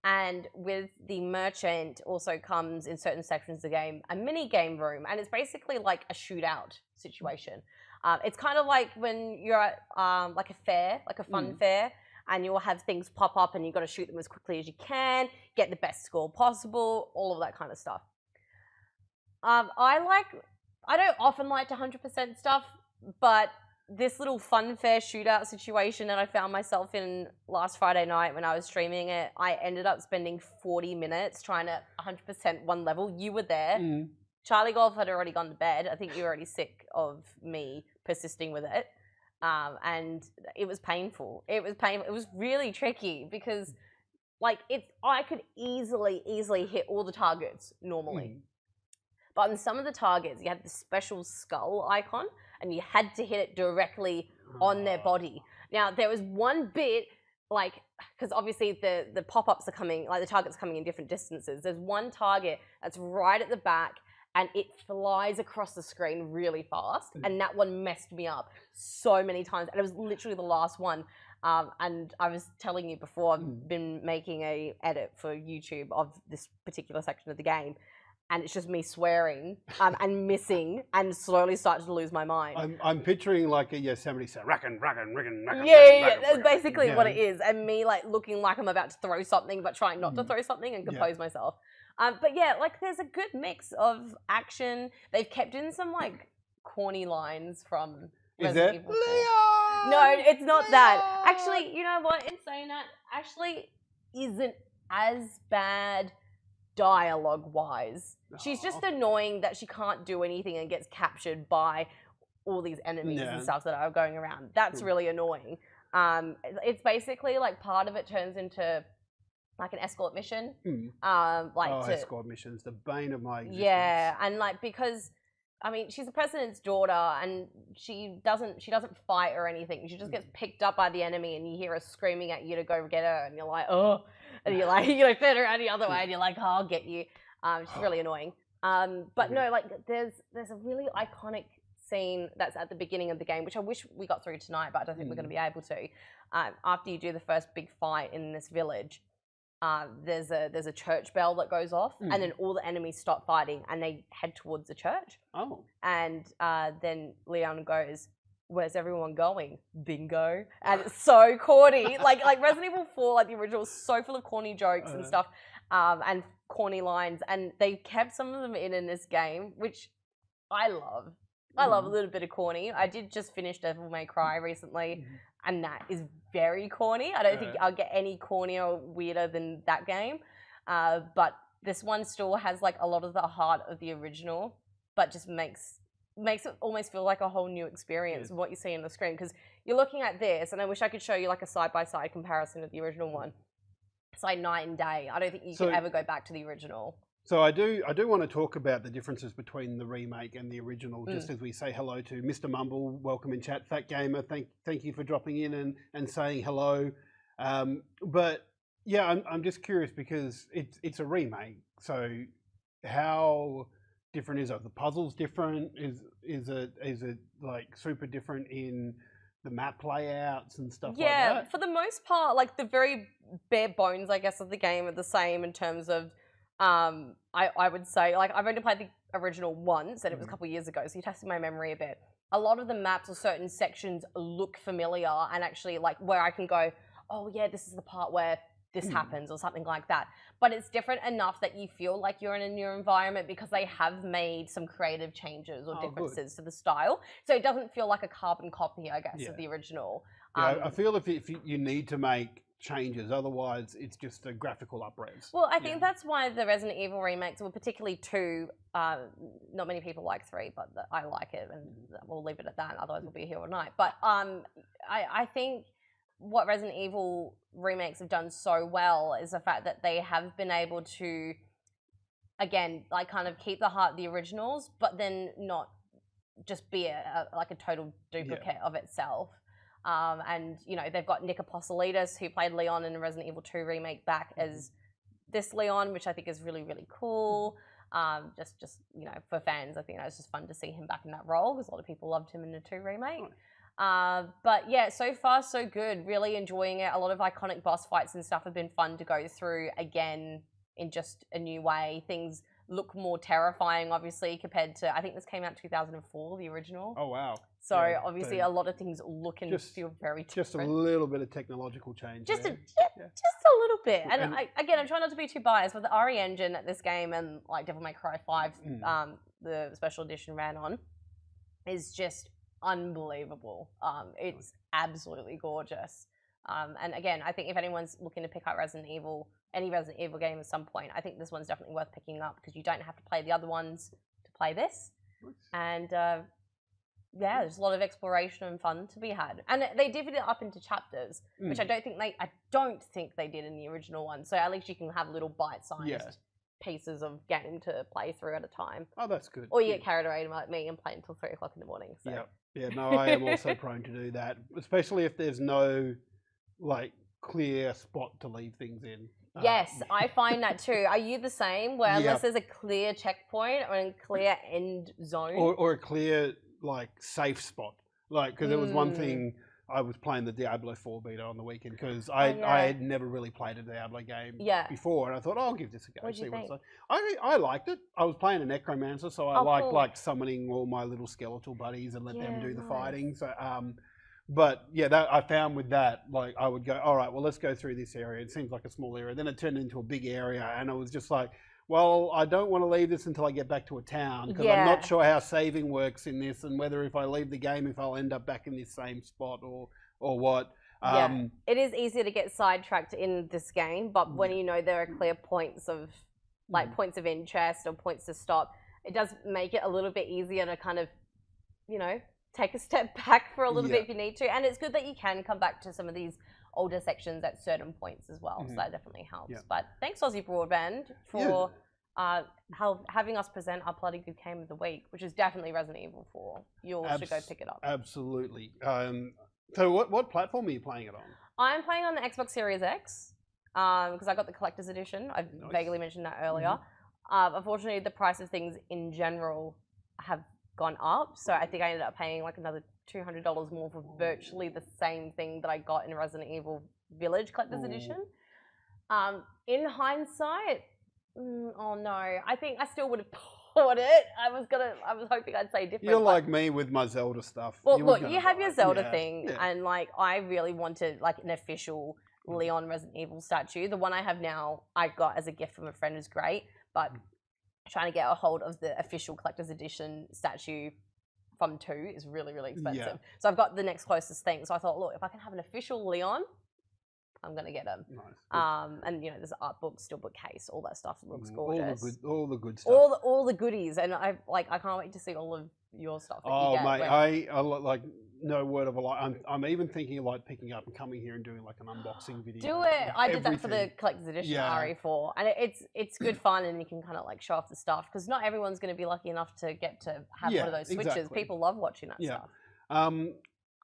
S2: And with the Merchant also comes in certain sections of the game a mini game room, and it's basically like a shootout situation. It's kind of like when you're at like a fair, like a fun fair, and you'll have things pop up and you've got to shoot them as quickly as you can, get the best score possible, all of that kind of stuff. I don't often like to 100% stuff, but this little fun fair shootout situation that I found myself in last Friday night when I was streaming it, I ended up spending 40 minutes trying to 100% one level. You were there. Charlie Golf had already gone to bed. I think you were already sick of me persisting with it. And it was painful. It was painful. It was really tricky because like I could easily hit all the targets normally. But on some of the targets, you had the special skull icon, and you had to hit it directly on their body. Now, there was one bit, like, because obviously the pop-ups are coming, like the target's coming in different distances. There's one target that's right at the back and it flies across the screen really fast. And that one messed me up so many times. And it was literally the last one. And I was telling you before, I've been making a edit for YouTube of this particular section of the game. And it's just me swearing and missing and slowly starting to lose my mind.
S1: I'm picturing like a Yosemite sound. Rackin'.
S2: Yeah, that's basically what it is. And me like looking like I'm about to throw something, but trying not to throw something and compose myself. But yeah, like there's a good mix of action. They've kept in some like corny lines from Resident Evil 4.
S1: Leon!
S2: No, it's not that. Actually, you know what? In saying that, actually isn't as bad dialogue-wise. She's just annoying that she can't do anything and gets captured by all these enemies and stuff that are going around. That's really annoying. It's basically like part of it turns into like an escort mission.
S1: Escort missions, the bane of my existence.
S2: Yeah, and like because I mean she's the president's daughter and she doesn't fight or anything. She just gets picked up by the enemy and you hear her screaming at you to go get her and you're like, oh, and you're like, turn around the other way and you're like, oh, I'll get you. She's really annoying. But no, like there's a really iconic scene that's at the beginning of the game, which I wish we got through tonight, but I don't think we're going to be able to. After you do the first big fight in this village, there's a church bell that goes off, and then all the enemies stop fighting and they head towards the church.
S1: Oh.
S2: And then Leon goes, where's everyone going? Bingo. And it's so corny. like Resident Evil 4, like the original, was so full of corny jokes and stuff, and corny lines. And they kept some of them in this game, which I love. I love a little bit of corny. I did just finish Devil May Cry recently, and that is very corny. I don't think I'll get any cornier or weirder than that game. But this one still has like a lot of the heart of the original, but just makes it almost feel like a whole new experience of what you see on the screen. Because you're looking at this, and I wish I could show you like a side-by-side comparison of the original one. It's like night and day. I don't think you could ever go back to the original.
S1: So I do want to talk about the differences between the remake and the original, just as we say hello to Mr. Mumble, welcome in chat, Fat Gamer, thank you for dropping in and saying hello. But yeah, I'm just curious because it's a remake. So how different is it? The puzzle's different. Is it like super different in the map layouts and stuff like that?
S2: Yeah, for the most part, like the very bare bones, I guess, of the game are the same in terms of. I would say, like, I've only played the original once, and it was a couple of years ago, so you're testing my memory a bit. A lot of the maps or certain sections look familiar, and actually, like, where I can go, oh yeah, this is the part where this happens, or something like that. But it's different enough that you feel like you're in a new environment because they have made some creative changes or differences to the style. So it doesn't feel like a carbon copy, I guess, of the original.
S1: Yeah, I feel if you need to make changes, otherwise it's just a graphical up-res.
S2: Well, I think that's why the Resident Evil remakes, well, particularly 2, not many people like 3, but I like it, and we'll leave it at that, otherwise we'll be here all night. But I think what Resident Evil remakes have done so well is the fact that they have been able to, again, like kind of keep the heart of the originals, but then not just be like a total duplicate of itself. And, you know, they've got Nick Apostolides, who played Leon in the Resident Evil 2 remake, back as this Leon, which I think is really, really cool. Just you know, for fans, I think it was just fun to see him back in that role, because a lot of people loved him in the 2 remake. But yeah, so far so good. Really enjoying it. A lot of iconic boss fights and stuff have been fun to go through again in just a new way. Things look more terrifying, obviously, compared to, I think this came out 2004, the original.
S1: Oh, wow.
S2: So obviously a lot of things look and feel very different.
S1: Just a little bit of technological change.
S2: Just a little bit. And I'm trying not to be too biased, but the RE engine that this game and like Devil May Cry 5, the special edition ran on, is just unbelievable. It's absolutely gorgeous. And again, I think if anyone's looking to pick up any Resident Evil game at some point, I think this one's definitely worth picking up, because you don't have to play the other ones to play this. And yeah, there's a lot of exploration and fun to be had. And they divvied it up into chapters, which I don't think they did in the original one. So at least you can have little bite-sized pieces of game to play through at a time.
S1: Oh, that's good.
S2: Or you get carried away like me and play until 3 o'clock in the morning. So.
S1: Yeah. No, I am also prone to do that, especially if there's no like clear spot to leave things in.
S2: Yes, I find that too. Are you the same? Where unless there's a clear checkpoint or a clear end zone,
S1: or a clear like safe spot, like because there was one thing. I was playing the Diablo 4 beta on the weekend because I had never really played a Diablo game before, and I thought, I'll give this a go.
S2: What did you think?
S1: I liked it. I was playing a necromancer, so I liked like summoning all my little skeletal buddies and let them do the fighting. So, but yeah, that I found with that, like I would go, all right, well, let's go through this area. It seems like a small area. Then it turned into a big area, and I was just like, well, I don't want to leave this until I get back to a town because I'm not sure how saving works in this and whether if I leave the game, if I'll end up back in this same spot or what.
S2: It is easier to get sidetracked in this game, but when you know there are clear points of points of interest or points to stop, it does make it a little bit easier to kind of, take a step back for a little bit if you need to. And it's good that you can come back to some of these older sections at certain points as well. So that definitely helps. But thanks, Aussie Broadband, for having us present our bloody good game of the week, which is definitely Resident Evil 4. You all should go pick it up.
S1: Absolutely. So what platform are you playing it on? I'm
S2: playing on the Xbox Series X because I got the collector's edition. I vaguely mentioned that earlier. Unfortunately, the price of things in general have gone up. So I think I ended up paying like another $200 more for virtually the same thing that I got in Resident Evil Village Collector's Edition. In hindsight, oh no, I think I still would have bought it. I was hoping I'd say different.
S1: You're like me with my Zelda stuff.
S2: Well, look, you have your Zelda thing, and like I really wanted like an official Leon Resident Evil statue. The one I have now, I got as a gift from a friend, is great, but trying to get a hold of the official collector's edition statue from 2 is really, really expensive. So I've got the next closest thing. So I thought, look, if I can have an official Leon, I'm going to get them. Nice. And there's art book, steelbook case, all that stuff looks gorgeous.
S1: All the good stuff.
S2: All the goodies, and I can't wait to see all of your stuff. That you get,
S1: mate, I like no word of a lie. I'm even thinking of like picking up and coming here and doing like an unboxing video.
S2: Do it. I did that for the collector's edition RE4, and it's good fun, and you can kind of like show off the stuff because not everyone's going to be lucky enough to get to have one of those switches. Exactly. People love watching that stuff.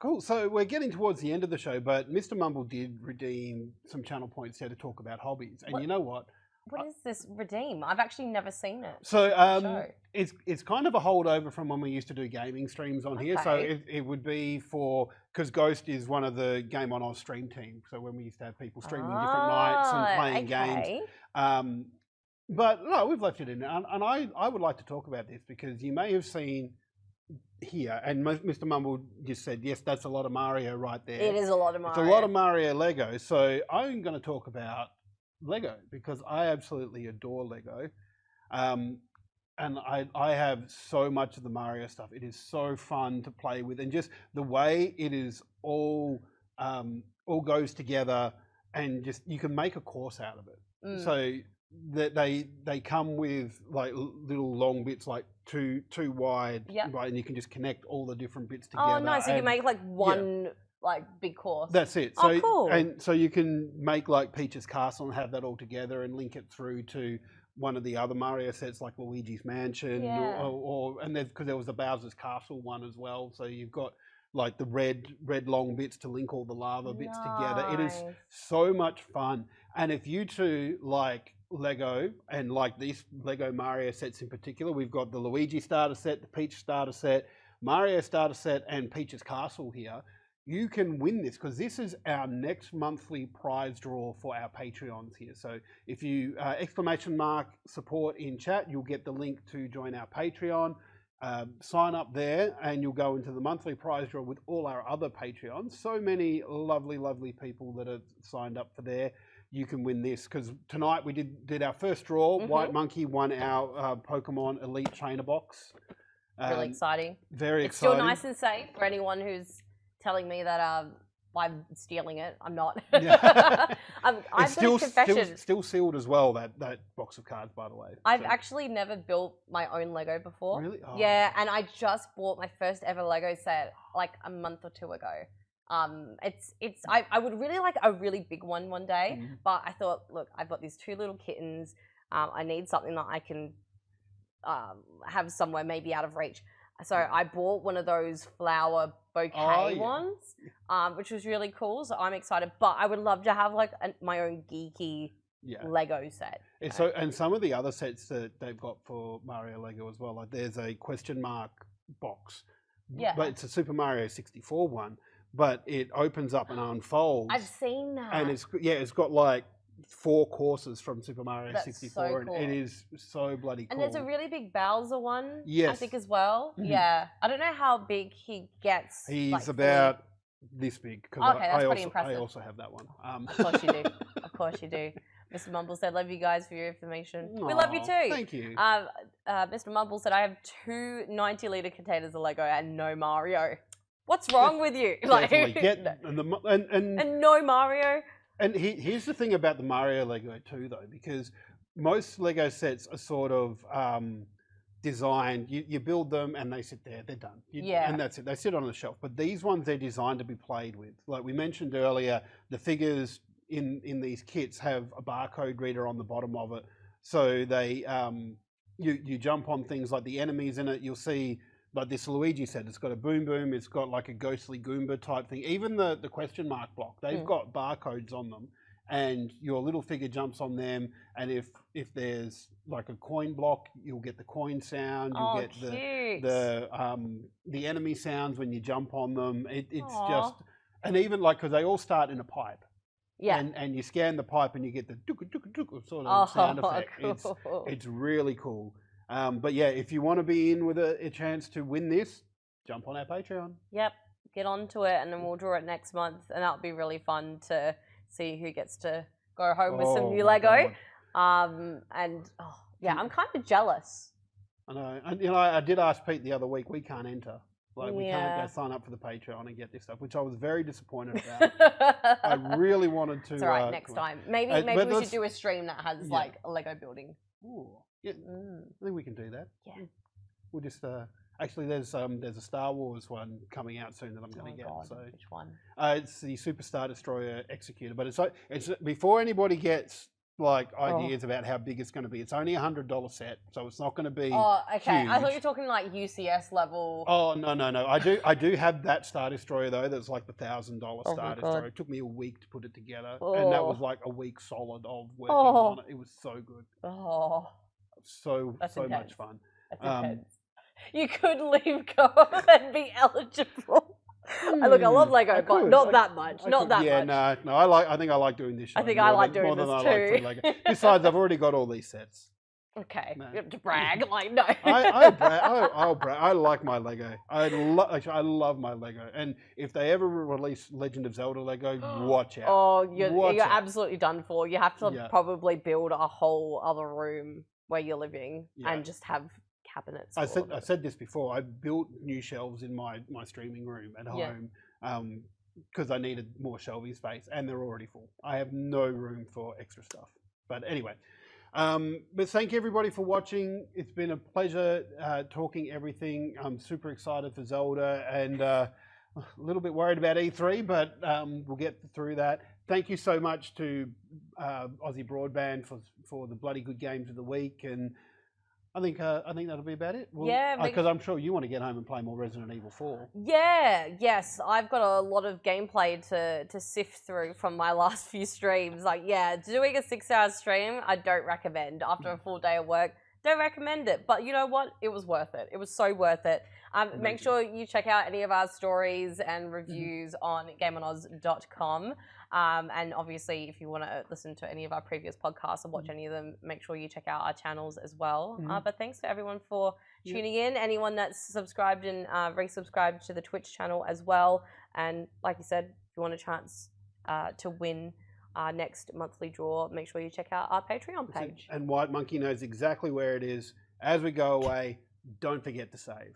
S1: Cool. So we're getting towards the end of the show, but Mr. Mumble did redeem some channel points here to talk about hobbies, and you know what?
S2: What is this redeem? I've actually never seen it.
S1: So it's kind of a holdover from when we used to do gaming streams on here. So it would be because Ghost is one of the Game On Oz stream team. So when we used to have people streaming different nights and playing games. But no, we've left it in. And I would like to talk about this because you may have seen here, and Mr. Mumble just said, yes, that's a lot of Mario right there.
S2: It is a lot of Mario.
S1: It's a lot of Mario Lego. So I'm going to talk about Lego because I absolutely adore Lego, and I have so much of the Mario stuff. It is so fun to play with, and just the way it is all goes together, and just you can make a course out of it. So that they come with like little long bits, like two wide, right, and you can just connect all the different bits together.
S2: Oh, nice! So you make like one. Like big course.
S1: That's it.
S2: So, cool.
S1: And so you can make like Peach's Castle and have that all together and link it through to one of the other Mario sets like Luigi's Mansion and because there was the Bowser's Castle one as well. So you've got like the red long bits to link all the lava bits together. It is so much fun. And if you two like Lego and like these Lego Mario sets in particular, we've got the Luigi starter set, the Peach starter set, Mario starter set, and Peach's Castle here. You can win this because this is our next monthly prize draw for our Patreons here. So if you !support in chat, you'll get the link to join our Patreon. Sign up there and you'll go into the monthly prize draw with all our other Patreons. So many lovely, lovely people that have signed up for there. You can win this because tonight we did our first draw. White Monkey won our Pokemon Elite Trainer box.
S2: Really exciting.
S1: Very exciting.
S2: It's still nice and safe for anyone who's telling me that I'm stealing it. I'm not.
S1: It's still sealed as well, that box of cards, by the way.
S2: I've actually never built my own Lego before.
S1: Really? Oh.
S2: Yeah, and I just bought my first ever Lego set like a month or 2 ago. I would really like a really big one day, but I thought, look, I've got these 2 little kittens. I need something that I can have somewhere maybe out of reach. So I bought one of those flower bouquet ones, which was really cool. So I'm excited, but I would love to have like my own geeky Lego set.
S1: And some of the other sets that they've got for Mario Lego as well, like there's a question mark box, but it's a Super Mario 64 one, but it opens up and unfolds.
S2: I've seen that,
S1: and it's got like 4 courses from Super Mario 64,
S2: so cool.
S1: And it is so bloody cool.
S2: And there's a really big Bowser one, I think, as well. Yeah, I don't know how big he gets.
S1: He's like, about this big.
S2: I
S1: also have that one.
S2: Of course you do. Of course you do. Mr. Mumble said, "Love you guys for your information." We love you too.
S1: Thank you.
S2: Mr. Mumble said, "I have 2 90-liter containers of Lego and no Mario. What's wrong with you?" Like, and no Mario.
S1: And here's the thing about the Mario Lego too, though, because most Lego sets are sort of designed. You build them and they sit there, they're done. And that's it. They sit on the shelf. But these ones, they're designed to be played with. Like we mentioned earlier, the figures in these kits have a barcode reader on the bottom of it, so they you jump on things like the enemies in it. You'll see. Like this Luigi set, it's got a boom boom, it's got like a ghostly Goomba type thing. Even the question mark block, they've got barcodes on them, and your little figure jumps on them, and if there's like a coin block, you'll get the coin sound, you'll get the enemy sounds when you jump on them. It's just, and even like, because they all start in a pipe. And you scan the pipe and you get the sort of sound effect. Cool. It's really cool. But yeah, if you want to be in with a chance to win this, jump on our Patreon.
S2: Yep, get onto it, and then we'll draw it next month, and that'll be really fun to see who gets to go home with some new Lego. I'm kind of jealous.
S1: I know, and I did ask Pete the other week. We can't enter. Like we can't go sign up for the Patreon and get this stuff, which I was very disappointed about. I really wanted to.
S2: It's all right, next time. Maybe we should do a stream that has like a Lego building.
S1: Ooh. Yeah, I think we can do that. Yeah, we'll just actually there's a Star Wars one coming out soon that I'm going to get.
S2: God.
S1: So
S2: which one?
S1: It's the Super Star Destroyer Executor, but it's before anybody gets like ideas about how big it's going to be. It's only $100 set, so it's not going to be.
S2: Oh, okay.
S1: Huge.
S2: I thought you were talking like UCS level.
S1: Oh no! I do have that Star Destroyer though. That's like the $1,000 Star Destroyer. It took me a week to put it together, and that was like a week solid of working on it. It was so good.
S2: Oh.
S1: So much fun.
S2: That's intense. You could leave go and be eligible. Look, I love Lego, but not that much. Not that much.
S1: No. I think I like doing this show.
S2: I think I like doing this
S1: more
S2: too.
S1: Than I like Lego. Besides, I've already got all these sets.
S2: Okay, you have to brag. Like no.
S1: I'll brag. I like my Lego. I love my Lego. And if they ever release Legend of Zelda Lego, watch out.
S2: Oh, you're absolutely done for. You have to probably build a whole other room where you're living and just have cabinets.
S1: I said this before. I built new shelves in my streaming room at home because I needed more shelving space, and they're already full. I have no room for extra stuff. But anyway, but thank you everybody for watching. It's been a pleasure talking everything. I'm super excited for Zelda and a little bit worried about E3, but we'll get through that. Thank you so much to Aussie Broadband for the bloody good games of the week, and I think that'll be about it. Because I'm sure you want to get home and play more Resident Evil 4.
S2: Yes, I've got a lot of gameplay to sift through from my last few streams. Like, doing a 6-hour stream, I don't recommend. After a full day of work, don't recommend it. But you know what? It was worth it. It was so worth it. Make sure you check out any of our stories and reviews on GameOnOz.com. And obviously, if you want to listen to any of our previous podcasts or watch any of them, make sure you check out our channels as well. But thanks to everyone for tuning in. Anyone that's subscribed and resubscribed to the Twitch channel as well. And like you said, if you want a chance to win our next monthly draw, make sure you check out our Patreon page.
S1: And White Monkey knows exactly where it is. As we go away, don't forget to save.